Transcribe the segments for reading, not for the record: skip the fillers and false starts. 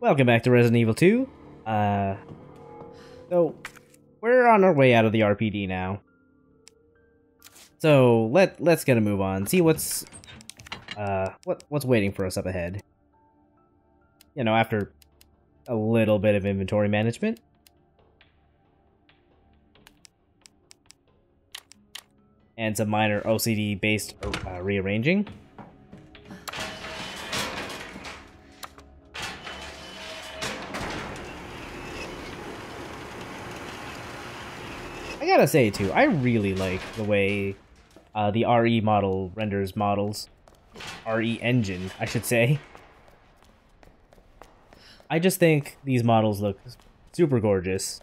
Welcome back to Resident Evil 2. So we're on our way out of the RPD now. So let's get a move on. See what's waiting for us up ahead. You know, after a little bit of inventory management. And some minor OCD-based rearranging. I gotta say, too, I really like the way the RE model renders models. RE engine, I should say. I just think these models look super gorgeous.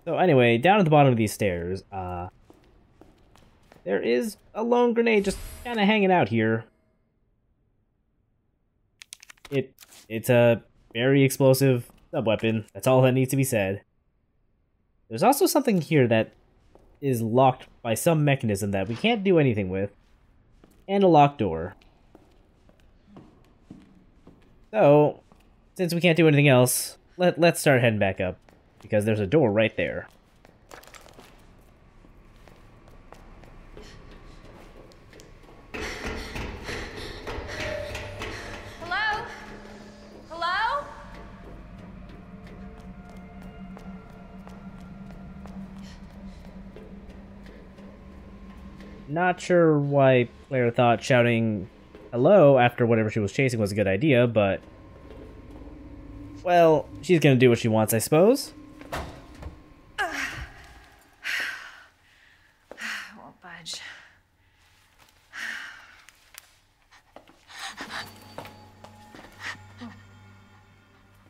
So anyway, down at the bottom of these stairs, there is a lone grenade just kind of hanging out here. It's a very explosive sub-weapon. That's all that needs to be said. There's also something here that is locked by some mechanism that we can't do anything with, and a locked door. So, since we can't do anything else, let's start heading back up, because there's a door right there. Hello? Hello? Not sure why Claire thought shouting hello after whatever she was chasing was a good idea, but... well, she's gonna do what she wants, I suppose. I won't budge.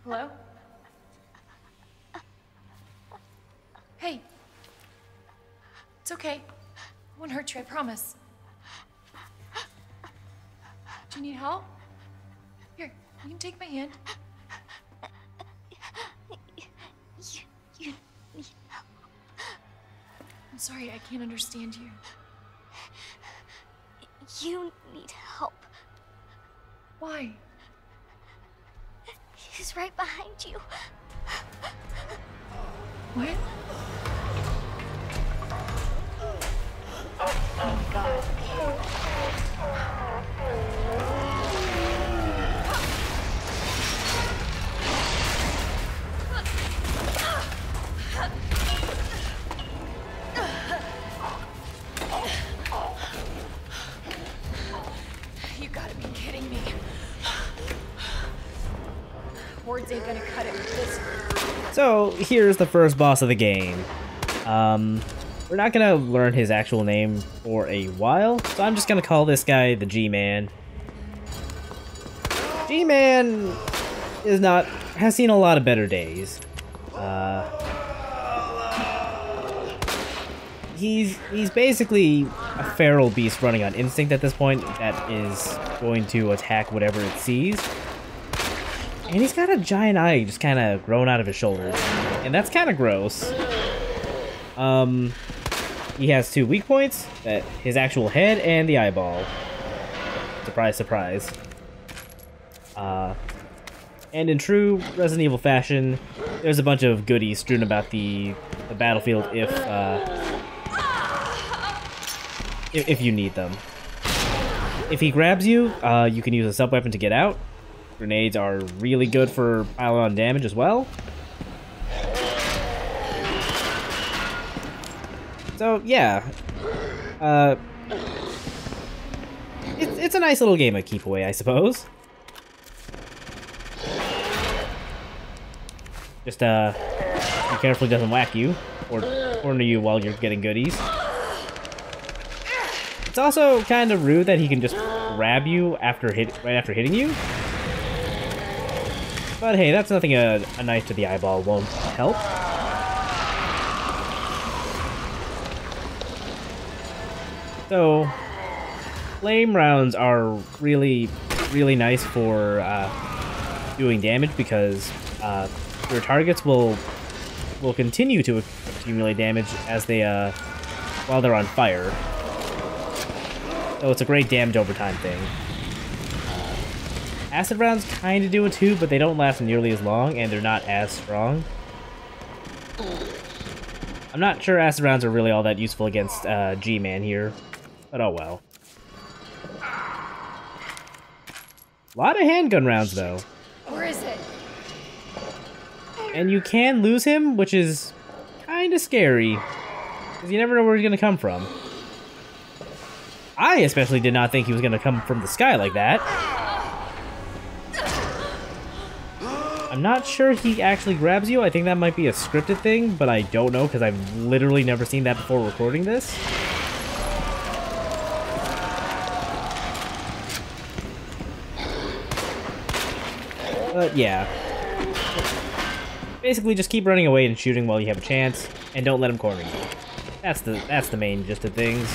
Hello? Hey. It's okay. I won't hurt you, I promise. Do you need help? Here, you can take my hand. You need help. I'm sorry, I can't understand you. You need help. Why? He's right behind you. What? Oh my god. You gotta be kidding me. Words ain't gonna cut it with this. So, here's the first boss of the game. We're not gonna learn his actual name for a while, so I'm just gonna call this guy the G-Man. G-Man has seen a lot of better days. He's basically a feral beast running on instinct at this point that is going to attack whatever it sees. And he's got a giant eye just kind of growing out of his shoulders. And that's kind of gross. He has two weak points, his actual head and the eyeball. Surprise, surprise. And in true Resident Evil fashion, there's a bunch of goodies strewn about the battlefield if you need them. If he grabs you, you can use a sub-weapon to get out. Grenades are really good for piling on damage as well. So, yeah. It's a nice little game of keep away, I suppose. Just, be careful he doesn't whack you, or corner you while you're getting goodies. It's also kind of rude that he can just grab you right after hitting you. But hey, that's nothing a knife to the eyeball won't help. So, flame rounds are really, really nice for doing damage because your targets will continue to accumulate damage as they while they're on fire. So it's a great damage over time thing. Acid rounds kind of do it too, but they don't last nearly as long, and they're not as strong. I'm not sure acid rounds are really all that useful against G-Man here, but oh well. A lot of handgun rounds, though. Where is it? And you can lose him, which is kind of scary, because you never know where he's going to come from. I especially did not think he was going to come from the sky like that. I'm not sure he actually grabs you. I think that might be a scripted thing, but I don't know because I've literally never seen that before recording this. But yeah. Basically just keep running away and shooting while you have a chance, and don't let him corner you. That's the main gist of things.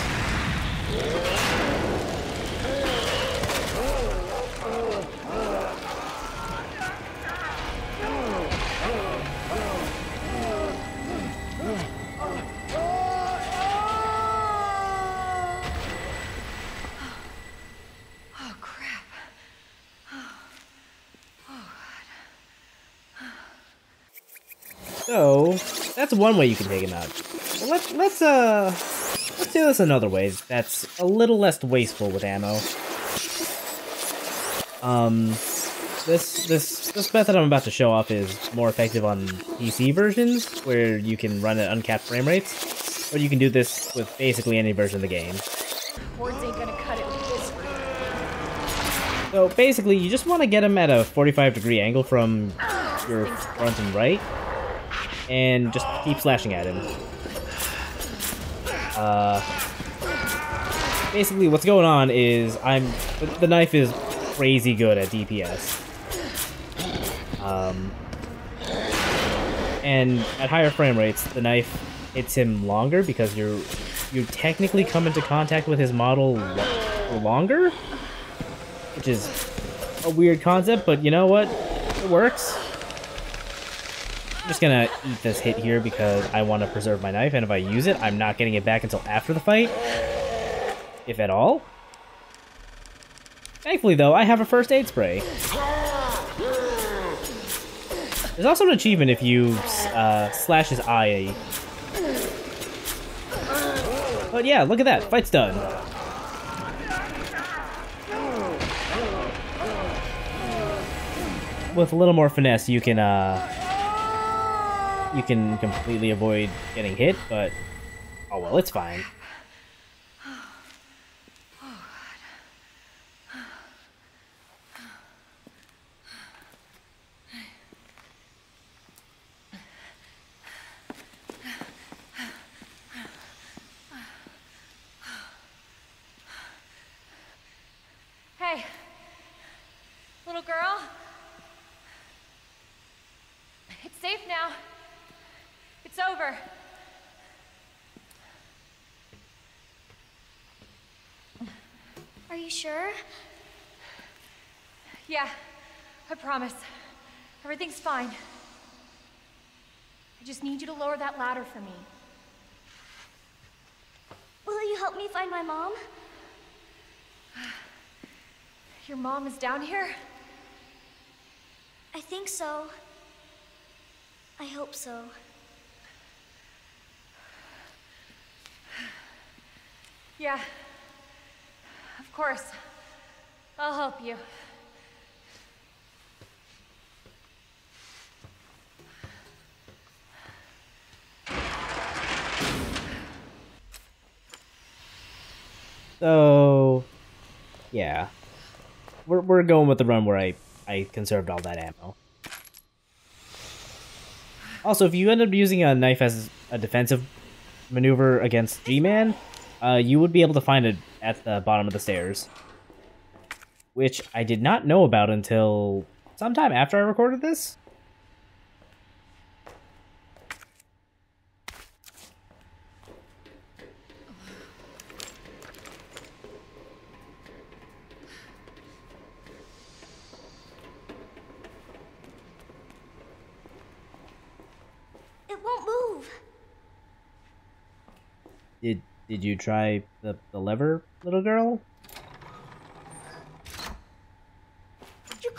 So that's one way you can take him out. Well, let's do this another way. That's a little less wasteful with ammo. This method I'm about to show off is more effective on PC versions, where you can run at uncapped frame rates, but you can do this with basically any version of the game. Words ain't gonna cut it with this. So basically, you just want to get him at a 45-degree angle from your front and right, and just keep slashing at him. Basically what's going on is the knife is crazy good at DPS. And at higher frame rates, the knife hits him longer because you technically come into contact with his model for longer, which is a weird concept, but you know what? It works. I'm just gonna eat this hit here because I want to preserve my knife, and if I use it, I'm not getting it back until after the fight, if at all. Thankfully, though, I have a first aid spray. There's also an achievement if you slash his eye. But yeah, look at that, fight's done. With a little more finesse, you can completely avoid getting hit, but oh well, it's fine. Hey, little girl. It's safe now. It's over. Are you sure? Yeah, I promise. Everything's fine. I just need you to lower that ladder for me. Will you help me find my mom? Your mom is down here? I think so. I hope so. Yeah, of course. I'll help you. So, yeah. We're going with the run where I conserved all that ammo. Also, if you end up using a knife as a defensive maneuver against G-Man, you would be able to find it at the bottom of the stairs. Which I did not know about until sometime after I recorded this. It won't move. Did you try the lever, little girl? You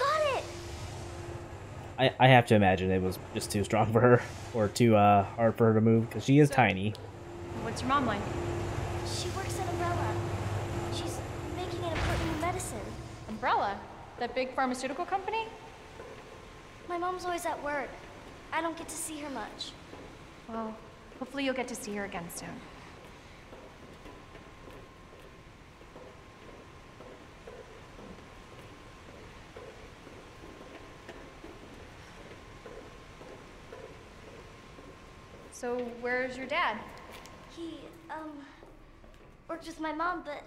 I have to imagine it was just too strong for her, or too hard for her to move, because she is tiny. What's your mom like? She works at Umbrella. She's making an important new medicine. Umbrella? That big pharmaceutical company? My mom's always at work. I don't get to see her much. Well, hopefully you'll get to see her again soon. So, where's your dad? He, worked with my mom, but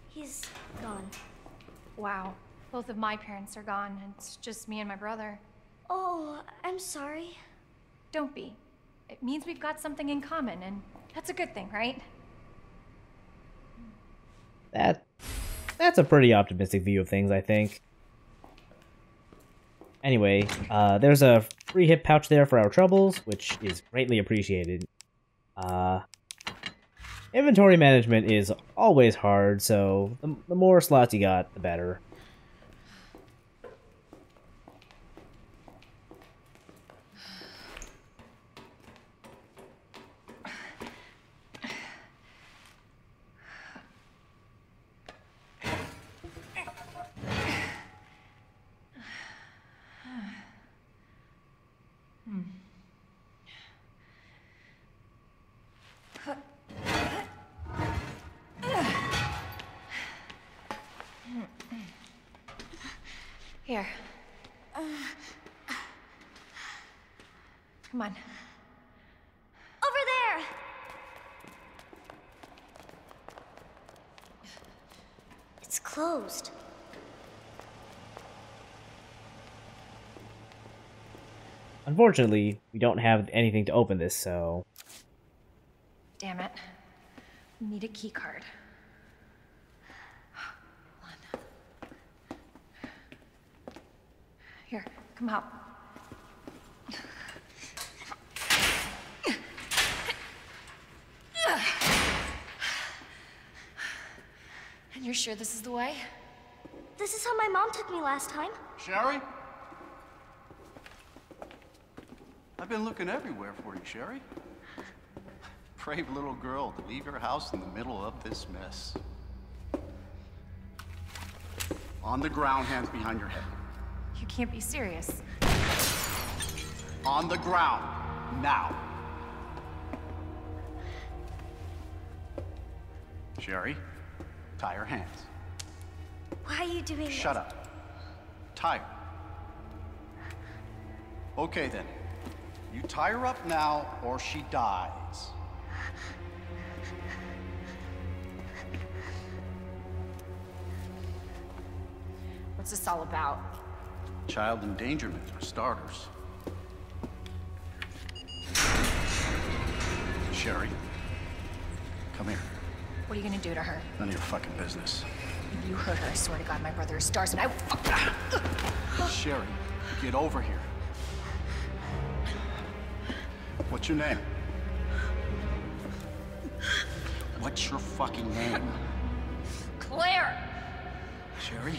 he's gone. Wow. Both of my parents are gone. It's just me and my brother. Oh, I'm sorry. Don't be. It means we've got something in common, and that's a good thing, right? That's a pretty optimistic view of things, I think. Anyway, there's a free hip pouch there for our troubles, which is greatly appreciated. Inventory management is always hard, so the more slots you got, the better. Here. Come on. Over there! It's closed. Unfortunately, we don't have anything to open this, so... Damn it. We need a key card. Hold on. Here, come out. And you're sure this is the way? This is how my mom took me last time. Sherry? I've been looking everywhere for you, Sherry. Brave little girl to leave your house in the middle of this mess. On the ground, hands behind your head. You can't be serious. On the ground, now. Sherry, tie her hands. Why are you doing this? Shut up. Tie her. Okay then. You tie her up now, or she dies. What's this all about? Child endangerment, for starters. Sherry, come here. What are you gonna do to her? None of your fucking business. If you hurt her, I swear to God, my brother is stars and I will Sherry, get over here. What's your name? What's your fucking name? Claire! Sherry,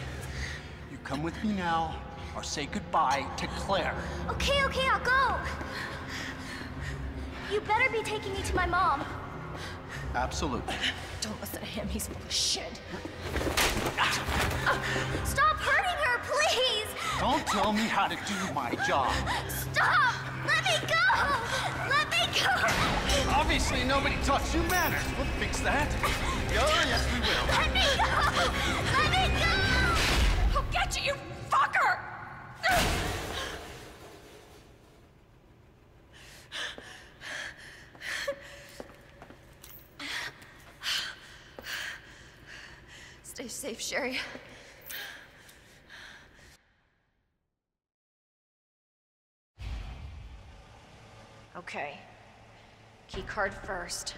you come with me now, or say goodbye to Claire. Okay, I'll go. You better be taking me to my mom. Absolutely. Don't listen to him, he's full of shit. Stop hurting her, please! Don't tell me how to do my job. Stop! Let me go! Let me go! Obviously, nobody taught you manners. We'll fix that. Oh, yes, we will. Let me go! Let me go! I'll get you, you fucker! Stay safe, Sherry. Okay. Key card first.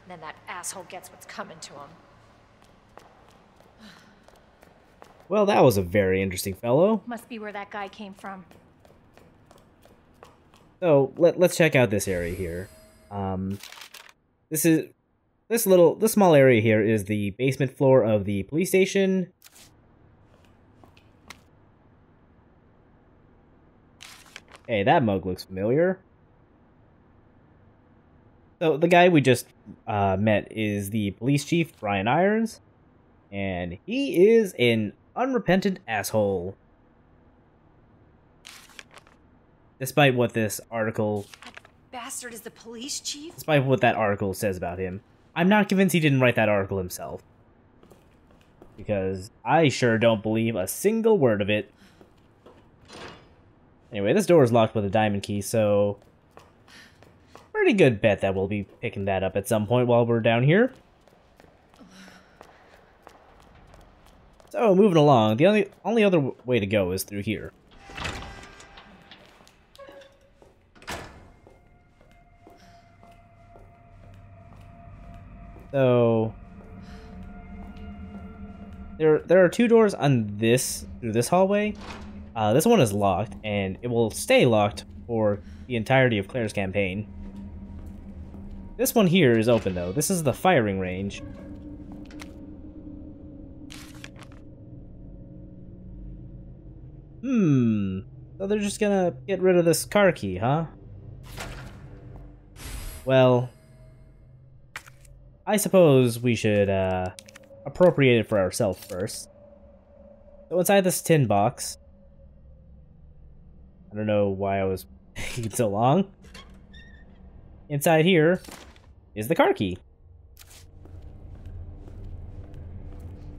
Then that asshole gets what's coming to him. Well, that was a very interesting fellow. Must be where that guy came from. So let's check out this area here. This small area here is the basement floor of the police station. Hey, that mug looks familiar. So the guy we just met is the police chief, Brian Irons, and he is an unrepentant asshole. Despite what this article... Bastard is the police chief? Despite what that article says about him. I'm not convinced he didn't write that article himself. Because I sure don't believe a single word of it. Anyway, this door is locked with a diamond key, so... pretty good bet that we'll be picking that up at some point while we're down here. So, moving along, the only other way to go is through here. So... There are two doors on through this hallway. This one is locked, and it will stay locked for the entirety of Claire's campaign. This one here is open, though. This is the firing range. So they're just gonna get rid of this car key, huh? Well, I suppose we should, appropriate it for ourselves first. So inside this tin box... I don't know why I was taking so long. Inside here is the car key.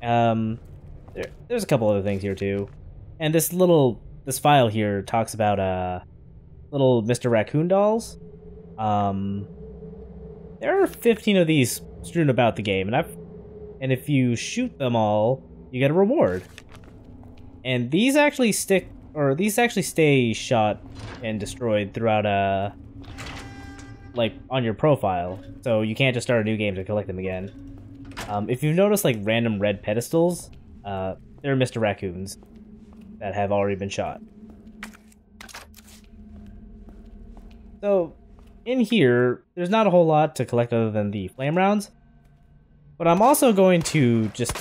There's a couple other things here too. And this file here talks about little Mr. Raccoon dolls. There are 15 of these strewn about the game, and if you shoot them all, you get a reward. And these actually stay shot and destroyed throughout like on your profile, so you can't just start a new game to collect them again. If you've noticed like random red pedestals, they're Mr. Raccoons that have already been shot. So in here, there's not a whole lot to collect other than the flame rounds, but I'm also going to just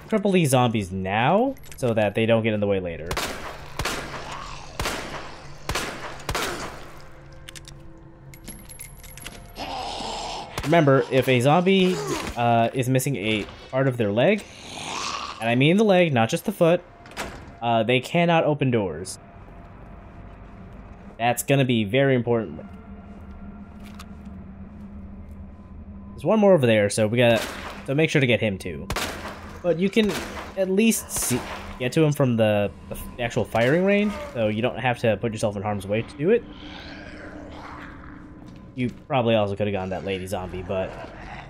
cripple these zombies now so that they don't get in the way later. Remember, if a zombie is missing a part of their leg, and I mean the leg, not just the foot, they cannot open doors. That's gonna be very important. There's one more over there, so make sure to get him too. But you can at least get to him from the actual firing range, so you don't have to put yourself in harm's way to do it. You probably also could have gotten that lady zombie, but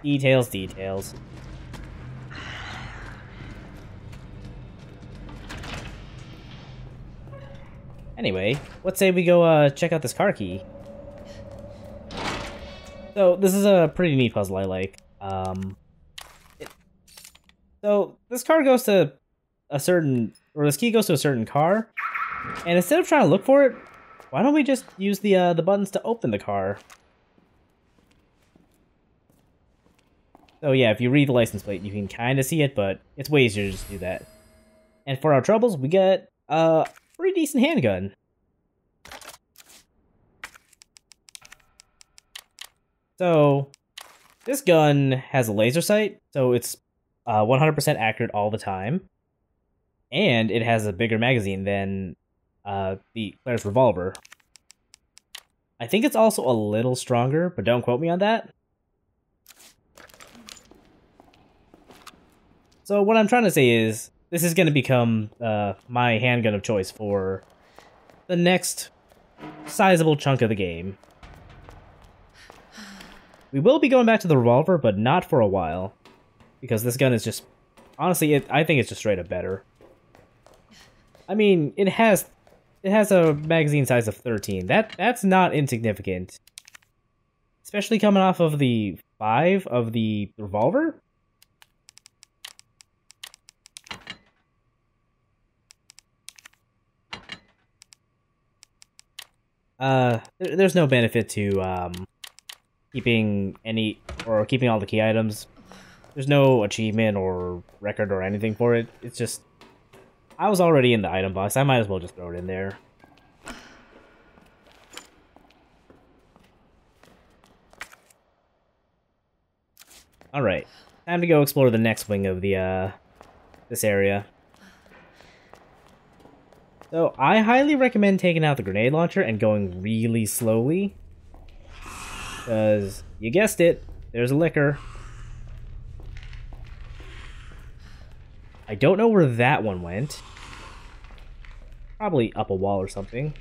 details. Anyway, let's say we go check out this car key. So this is a pretty neat puzzle I like. So this car goes to this key goes to a certain car, and instead of trying to look for it, why don't we just use the buttons to open the car? So yeah, if you read the license plate, you can kind of see it, but it's way easier to just do that. And for our troubles, we get a pretty decent handgun. So this gun has a laser sight, so it's 100% accurate all the time, and it has a bigger magazine than the Claire's revolver. I think it's also a little stronger, but don't quote me on that. So what I'm trying to say is, this is going to become my handgun of choice for the next sizable chunk of the game. We will be going back to the revolver, but not for a while. Because this gun is just... honestly, I think it's just straight up better. I mean, it has a magazine size of 13. That's not insignificant. Especially coming off of the 5 of the revolver. There's no benefit to keeping all the key items. There's no achievement or record or anything for it. It's just, I was already in the item box. I might as well just throw it in there. Alright. Time to go explore the next wing of the, this area. So, I highly recommend taking out the grenade launcher and going really slowly. Because, you guessed it, there's a licker. I don't know where that one went. Probably up a wall or something.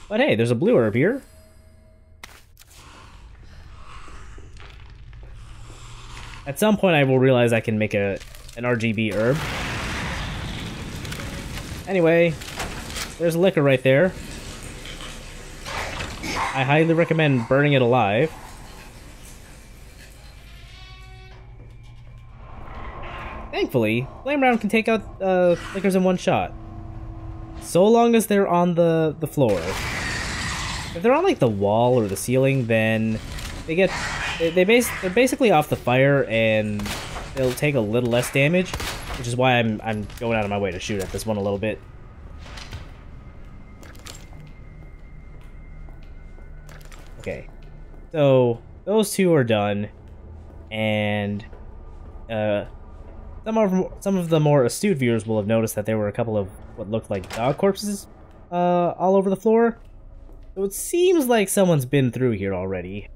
But hey, there's a blue herb here. At some point I will realize I can make an RGB herb. Anyway, there's a licker right there. I highly recommend burning it alive. Thankfully, Flame Round can take out lickers in one shot. So long as they're on the floor. If they're on like the wall or the ceiling, then they're basically off the fire and they'll take a little less damage, which is why I'm going out of my way to shoot at this one a little bit. Okay, so those two are done, and some of the more astute viewers will have noticed that there were a couple of what looked like dog corpses all over the floor. So it seems like someone's been through here already.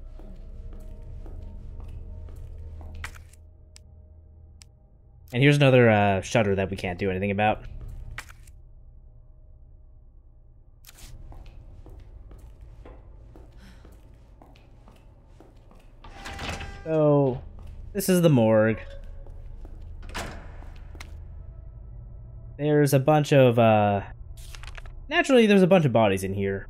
And here's another shutter that we can't do anything about. So, this is the morgue. There's a bunch of, naturally there's a bunch of bodies in here.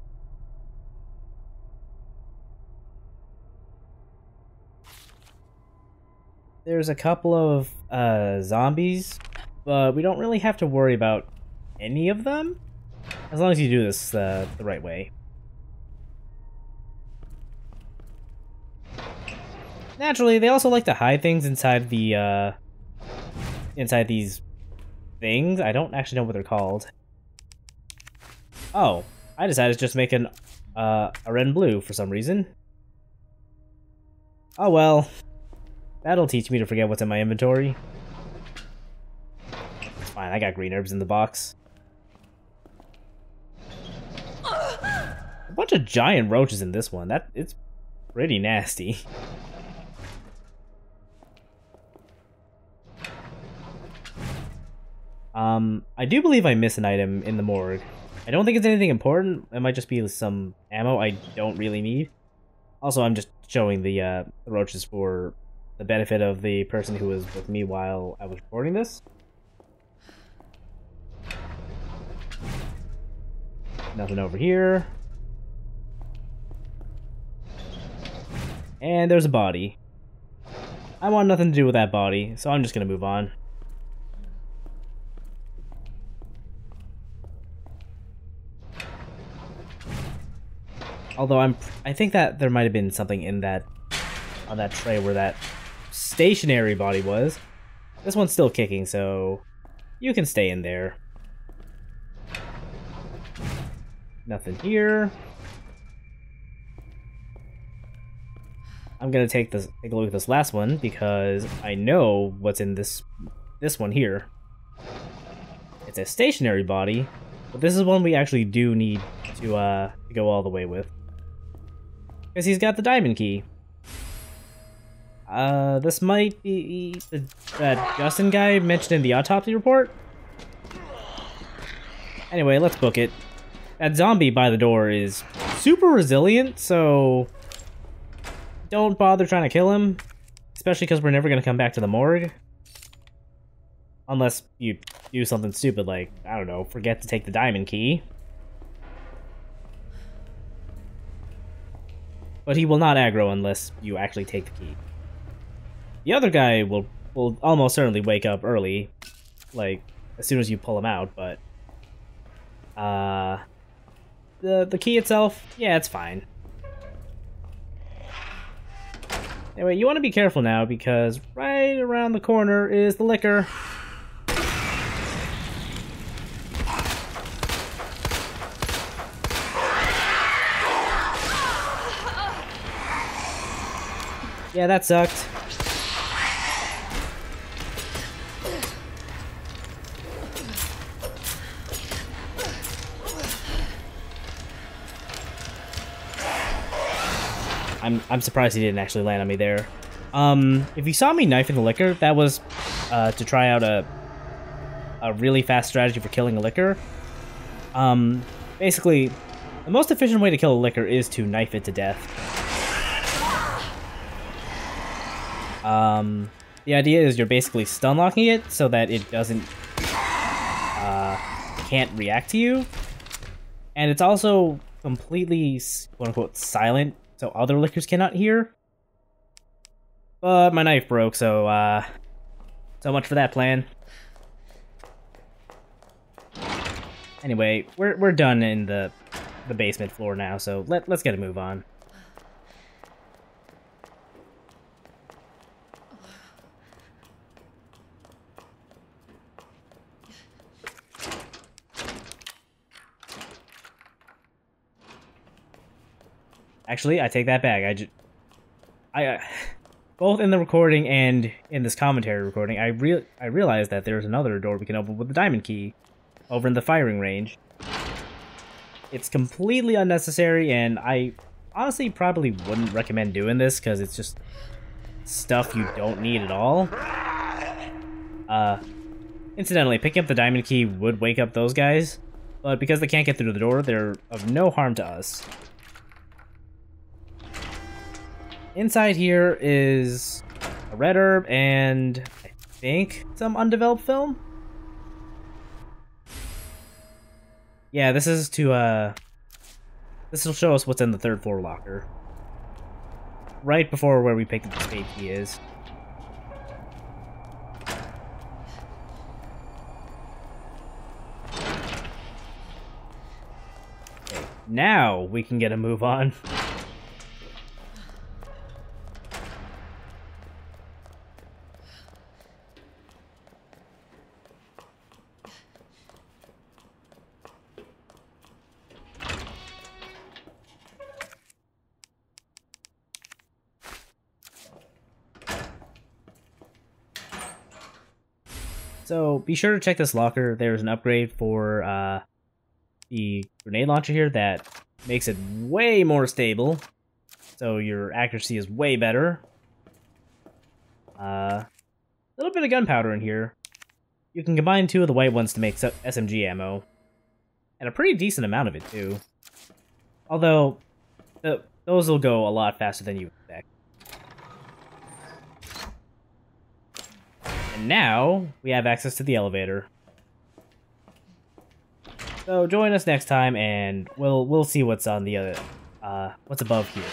There's a couple of, zombies, but we don't really have to worry about any of them, as long as you do this, the right way. Naturally, they also like to hide things inside the, inside these things. I don't actually know what they're called. Oh, I decided to just make a red and blue for some reason. Oh well. That'll teach me to forget what's in my inventory. It's fine, I got green herbs in the box. A bunch of giant roaches in this one. It's pretty nasty. I do believe I missed an item in the morgue. I don't think it's anything important. It might just be some ammo I don't really need. Also, I'm just showing the roaches for the benefit of the person who was with me while I was recording this. Nothing over here. And there's a body. I want nothing to do with that body, so I'm just gonna move on. Although I think that there might have been something in that, on that tray where that stationary body was. This one's still kicking, so you can stay in there. Nothing here. I'm gonna take a look at this last one because I know what's in this one here. It's a stationary body, but this is one we actually do need to go all the way with. Because he's got the diamond key. This might be that Justin guy mentioned in the autopsy report. Anyway, let's book it. That zombie by the door is super resilient, so don't bother trying to kill him. Especially because we're never going to come back to the morgue. Unless you do something stupid like, I don't know, forget to take the diamond key. But he will not aggro unless you actually take the key. The other guy will almost certainly wake up early, like, as soon as you pull him out, but the key itself, yeah, it's fine. Anyway, you want to be careful now, because right around the corner is the liquor. Yeah, that sucked. I'm surprised he didn't actually land on me there. If you saw me knifing the liquor, that was to try out a really fast strategy for killing a liquor. Basically, the most efficient way to kill a liquor is to knife it to death. The idea is you're basically stun locking it so that it doesn't can't react to you, and it's also completely quote unquote silent, so other liquors cannot hear. But my knife broke, so so much for that plan. Anyway, we're done in the basement floor now, so let's get a move on. Actually, I take that back. Both in the recording and in this commentary recording, I realized that there's another door we can open with the diamond key over in the firing range. It's completely unnecessary, and I honestly probably wouldn't recommend doing this because it's just stuff you don't need at all. Incidentally, picking up the diamond key would wake up those guys, but because they can't get through the door, they're of no harm to us. Inside here is a red herb and I think some undeveloped film. Yeah, this is to this will show us what's in the third floor locker. Right before where we picked up the spade key is. Okay, now we can get a move on. So be sure to check this locker. There's an upgrade for the grenade launcher here that makes it way more stable. So your accuracy is way better. A little bit of gunpowder in here. You can combine 2 of the white ones to make SMG ammo. And a pretty decent amount of it too. Although, those will go a lot faster than you expect. And now, we have access to the elevator. So join us next time, and we'll see what's on the other, what's above here.